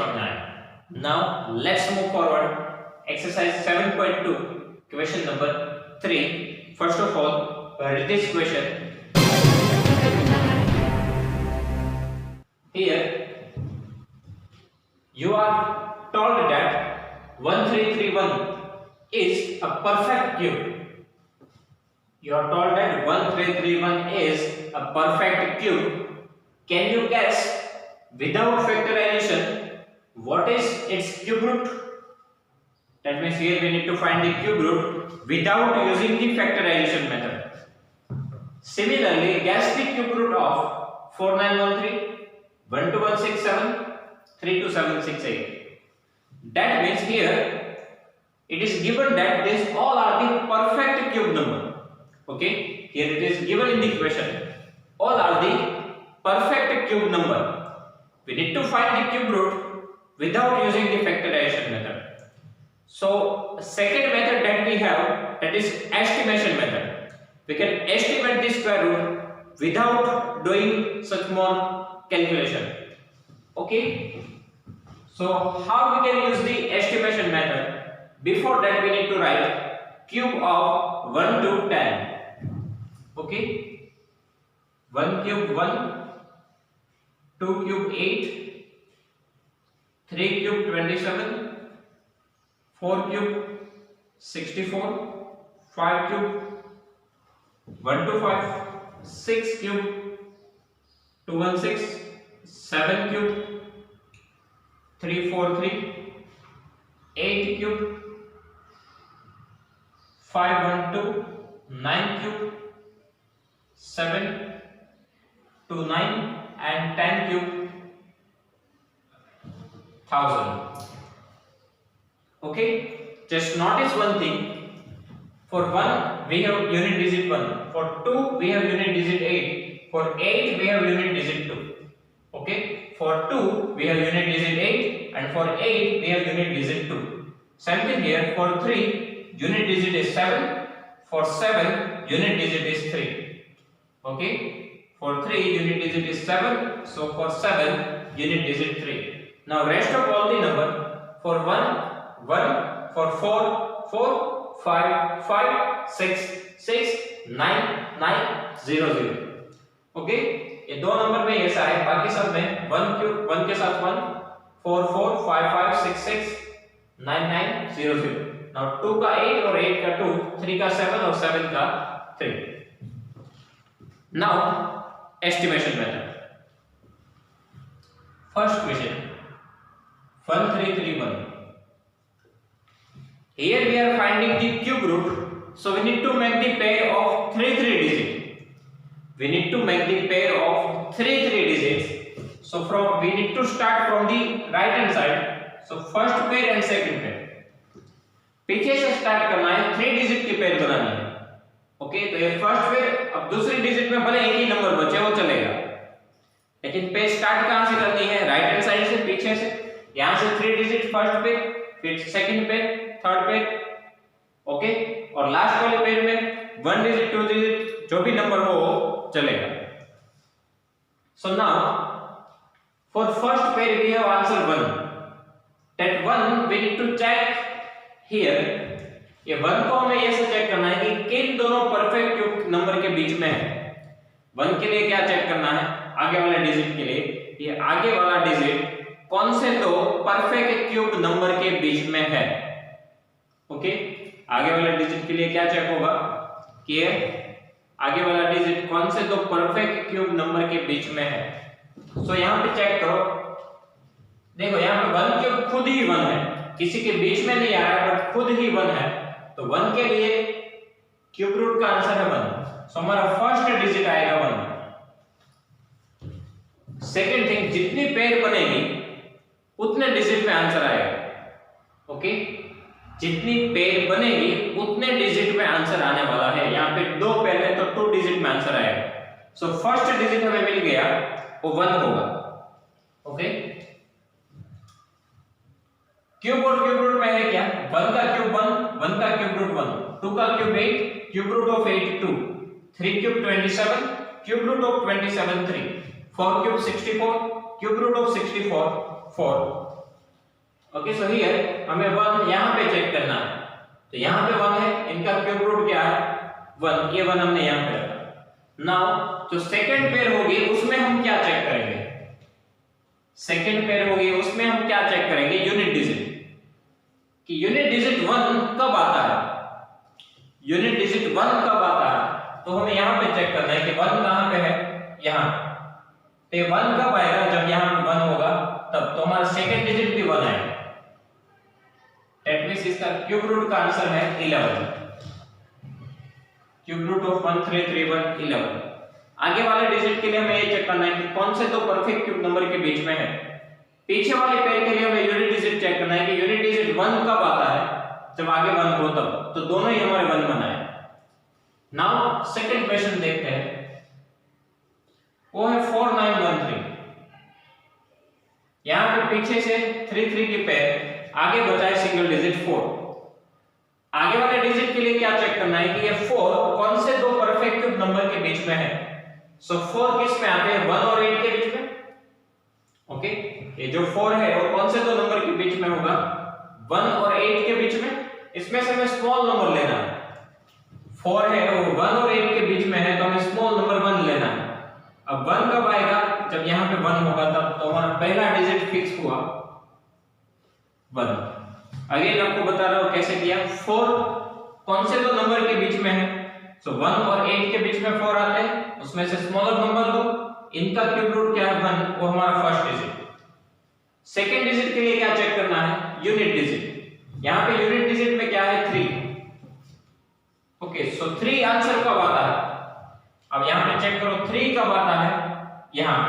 from 9. Now let's move forward. Exercise 7.2, question number 3. First of all, read this question. Here you are told that 1331 is a perfect cube. You are told that 1331 is a perfect cube. Can you guess without factorization what is its cube root? That means here we need to find the cube root without using the factorization method. Similarly, guess the cube root of 4913, 12167, 32768. That means here it is given that these all are the perfect cube number. Okay, here it is given in the question. All are the perfect cube number. We need to find the cube root without using the factorization method. So second method that we have, that is estimation method. We can estimate the square root without doing such more calculation. Okay, so how we can use the estimation method? Before that we need to write cube of 1 to 10. Okay, 1 cube 1, 2 cube 8, 3 cube 27, 4 cube 64, 5 cube 1 to 5, 6 cube 216, 7 cube 343, 8 cube 512, 9 cube 7 to 9 and 10 cube 1000. Okay, just notice one thing. For 1 we have unit digit 1, for 2 we have unit digit 8, for 8 we have unit digit 2. Okay, for 2 we have unit digit 8 and for 8 we have unit digit 2. Same thing here, for 3 unit digit is 7, for 7 unit digit is 3. Okay, for 3 unit digit is 7, so for 7 unit digit 3. Now rest of all the number, for 1 1, for 4 4, 5 5, 6 6, 9 9, 0 0. Okay, ये दो number में ऐसा है, बाकी सब में 1 cube 1 के साथ 1, 4 4, 5 5, 6 6, 9 9, 0 0. नाउ 2 का 8 और 8 का 2, 3 का 7 और 7 का 3. Now estimation method. First question 1331. Here we are finding the cube root, so we need to make the pair of 3 digits. We need to make the pair of 3 digits. So we need to start from the right hand side. So first pair and second pair. पीछे से start करना है, 3 digit की pair बनानी है. Okay, तो ये first pair, अब दूसरी डिजिट में भले एक ही नंबर बचे वो चलेगा, लेकिन पेयर स्टार्ट कहां से करनी है? राइट हैंड साइड से, पीछे से. यहां से 3 डिजिट फर्स्ट पेयर, फिर second pair, third pair. Okay, और लास्ट वाले पेयर में 1 डिजिट 2 डिजिट जो भी नंबर हो चलेगा. So now for first pair we have answer 1. That 1 we need to check here. ये 1 को हमें ये से चेक करना है कि किन दोनों परफेक्ट क्यूब नंबर के बीच में है. 1 के लिए क्या चेक करना है? आगे वाले डिजिट के लिए ये आगे वाला डिजिट कौन से दो परफेक्ट क्यूब नंबर के बीच में है. ओके, आगे वाले डिजिट के लिए क्या चेक होगा कि आगे वाला डिजिट कौन से दो परफेक्ट क्यूब नंबर के बीच में है. सो यहां पे चेक करो, देखो यहां पे 1 क्यूब खुद ही 1 है, किसी के बीच में नहीं आ रहा है बट खुद ही 1 है, तो 1 के लिए क्यूब रूट का आंसर है 1. सो हमारा फर्स्ट डिजिट आएगा 1. सेकंड थिंग, जितनी पेयर बनेगी उतने डिजिट में आंसर आएगा. ओके, जितनी पेयर बनेगी उतने डिजिट में आंसर आने वाला है. यहाँ पे 2 पेयर है तो 2 डिजिट में आंसर आएगा. सो फर्स्ट डिजिट हमें मिल गया, वो 1 होगा. ओके, क्यूब और क्यूब रूट में है क्या? 1 का क्यूब 1, 1 का क्यूब रूट 1, 2 का cube 8, cube root of 8 2, 3 cube 27, cube root of 27 3, 4 cube 64, cube root of 64 4, okay, so here हमें 1 यहाँ पे चेक करना है, तो यहाँ पे 1 है, इनका क्यूब रूट क्या है 1, ये 1 हमने यहाँ पे रखा। नाउ जो सेकंड पेयर होगी उसमें हम क्या चेक करेंगे, सेकंड पेयर होगी उसमें हम क्या चेक करेंगे, यूनिट डिजिट, कि यूनिट डिजिट 1 कब आता है, यूनिट डिजिट 1 कब आता है, तो हमें यहाँ पे चेक करना है कि 1 कहाँ पे है, यहाँ पे 1 कब आएगा, जब यहाँ 1 होगा तब, तो हमारा सेकंड डिजिट भी 1 आएगा, दैट मींस इसका क्यूब रूट का आंसर है 11, क्यूब रूट ऑफ 1331 11। आगे वाले डिजिट के लिए हमें ये चेक करना है कि कौन से दो परफेक्ट क्यूब नंबर के बीच में है, पीछे वाले पेयर के लिए हमें यूनिट डिजिट चेक करना है कि यूनिट डिजिट 1 कब आता है, जब आगे 1 हो तब, तो दोनों ही हमारे 1 बनाए। नाउ सेकंड क्वेश्चन देखते हैं, वो है 4913, यहां पे पीछे से 33 की पेयर, आगे बचा है सिंगल डिजिट 4। आगे वाले डिजिट के लिए क्या चेक करना है कि ये 4 कौन से दो परफेक्ट क्यूब नंबर के बीच में है, सो 4 किस में आते हैं, 1 और 8 के बीच में। ओके, ये जो 4 है वो कौन से दो नंबर के बीच में होगा, 1 और 8 के बीच में, इसमें से हमें स्मॉल नंबर लेना है, 4 है वो 1 और 8 के बीच में है, तो हमें स्मॉल नंबर 1 लेना है। अब 1 कब आएगा, जब यहाँ पे 1 होगा तब, तो हमारा पहला डिजिट फिक्स हुआ 1। अगेन आपको बता रहा हूं कैसे किया, 4 कौन से दो नंबर के बीच में है, सो 1 और 8 के बीच में 4 आते हैं, उसमें से स्मॉलर नंबर लो, इनका क्यूब रूट क्या है 1, वो हमारा फर्स्ट डिजिट। सेकंड डिजिट के लिए क्या चेक करना है, यूनिट डिजिट, यहां पे यूनिट डिजिट में क्या है 3। ओके, सो 3 आंसर कब आता है, अब यहां पे चेक करो 3 कब आता है, यहां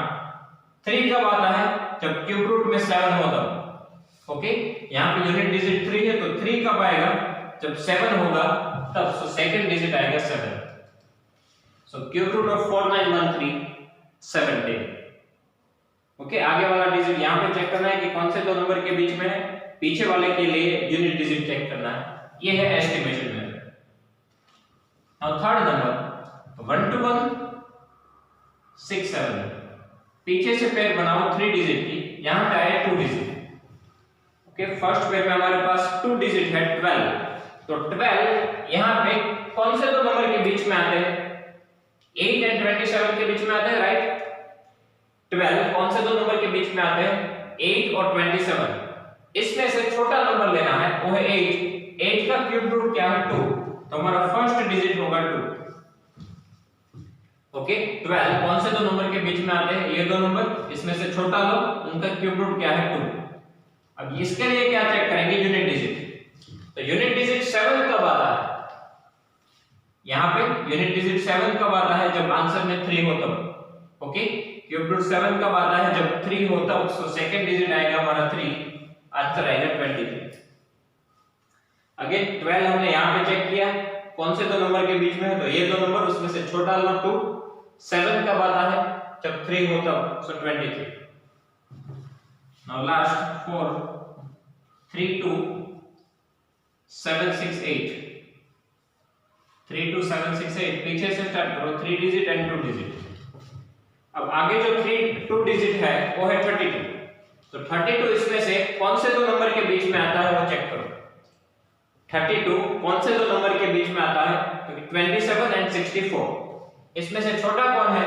3 कब आता है, जब क्यूब रूट में 7 हो तब। ओके, यहाँ पे यूनिट डिजिट 3 है, तो 3 कब आएगा, जब 7 होगा तब, सो सेकंड डिजिट आएगा 7। So cube root of 4913 17। Okay, आगे वाला डिजिट यहाँ पे चेक करना है कि कौन से दो नंबर के बीच में है, पीछे वाले के लिए यूनिट डिजिट चेक करना है, ये है estimation method. Now third number 1 to 1 6 7, पीछे से पेयर बनाओ 3 डिजिट की, यहाँ पे आए 2 डिजिट। ओके, फर्स्ट पेयर में हमारे पास 2 डिजिट है 12, तो 12 यहाँ पे कौन से दो नंबर के बीच में आते हैं, 8 and 27 के बीच में आते हैं, राइट। 12 कौन से दो नंबर के बीच में आते हैं, 8 और 27, इसमें से छोटा नंबर लेना है, वो है 8। 8 का क्यूब रूट क्या है 2, तो हमारा फर्स्ट डिजिट होगा 2। ओके, 12 कौन से दो नंबर के बीच में आते हैं, ये दो नंबर, इसमें से छोटा लो, उनका क्यूब रूट क्या है 2। अब इसके लिए क्या चेक करेंगे, यूनिट डिजिट, तो यूनिट डिजिट 7 कब आता है, यहाँ पे यूनिट डिजिट 7 कब आता है, जब आंसर में 3 हो तब। ओके, क्यूब रूट 7 कब आता है, जब 3 हो तब, सो सेकंड डिजिट आएगा हमारा 3, आंसर आएगा 23। अगेन 12 हमने यहाँ पे चेक किया, कौन से दो नंबर के बीच में है, तो ये दो नंबर, उसमें से छोटा लो 2। 7 कब आता है, जब 3 हो तब, सो 23। Now last 4 3 2 7 6 8, 3 2 7 6 8, पीछे से स्टार्ट करो, 3 डिजिट एंड 2 डिजिट। अब आगे जो 2 डिजिट है वो है 32, तो 32 इसमें से कौन से दो नंबर के बीच में आता है वो चेक करो। 32 कौन से दो नंबर के बीच में आता है, तो 27 एंड 64, इसमें से छोटा कौन है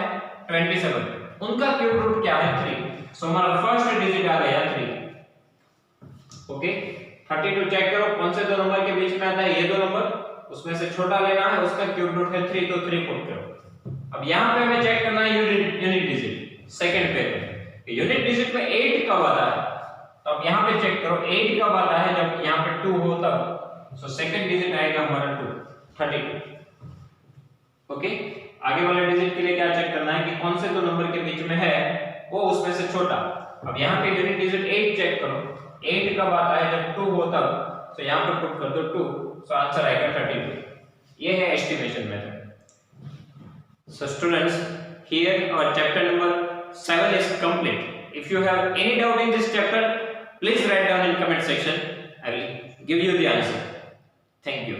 27, उनका क्यूब रूट क्या है 3, सो हमारा फर्स्ट डिजिट आ गया 3। ओके, 32 चेक करो कौन से दो नंबर के बीच में आता है, ये दो नंबर, उसमें से छोटा लेना है, उसका क्यूब रूट है 3, तो 3 पुट करो। अब यहाँ पे हमें चेक करना है यूनिट डिजिट सेकंड पेयर में, यूनिट डिजिट में 8 कब आता है, तो अब यहाँ पे चेक करो 8 कब आता है, जब यहाँ पे 2 हो तब, सो सेकंड डिजिट आएगा हमारा 2 32। ओके, आगे वाले डिजिट के लिए क्या चेक करना है कि कौन से दो नंबर के बीच में है, वो उसमें से छोटा। अब यहाँ पे यूनिट डिजिट 8 चेक करो, 8 कब आता है, जब 2 हो तब, तो यहाँ पे पुट कर दो 2, सो आंसर आएगा 32। ये है estimation method. So students, here our chapter number 7 is complete. If you have any doubt in this chapter, please write down in comment section. I will give you the answer. Thank you.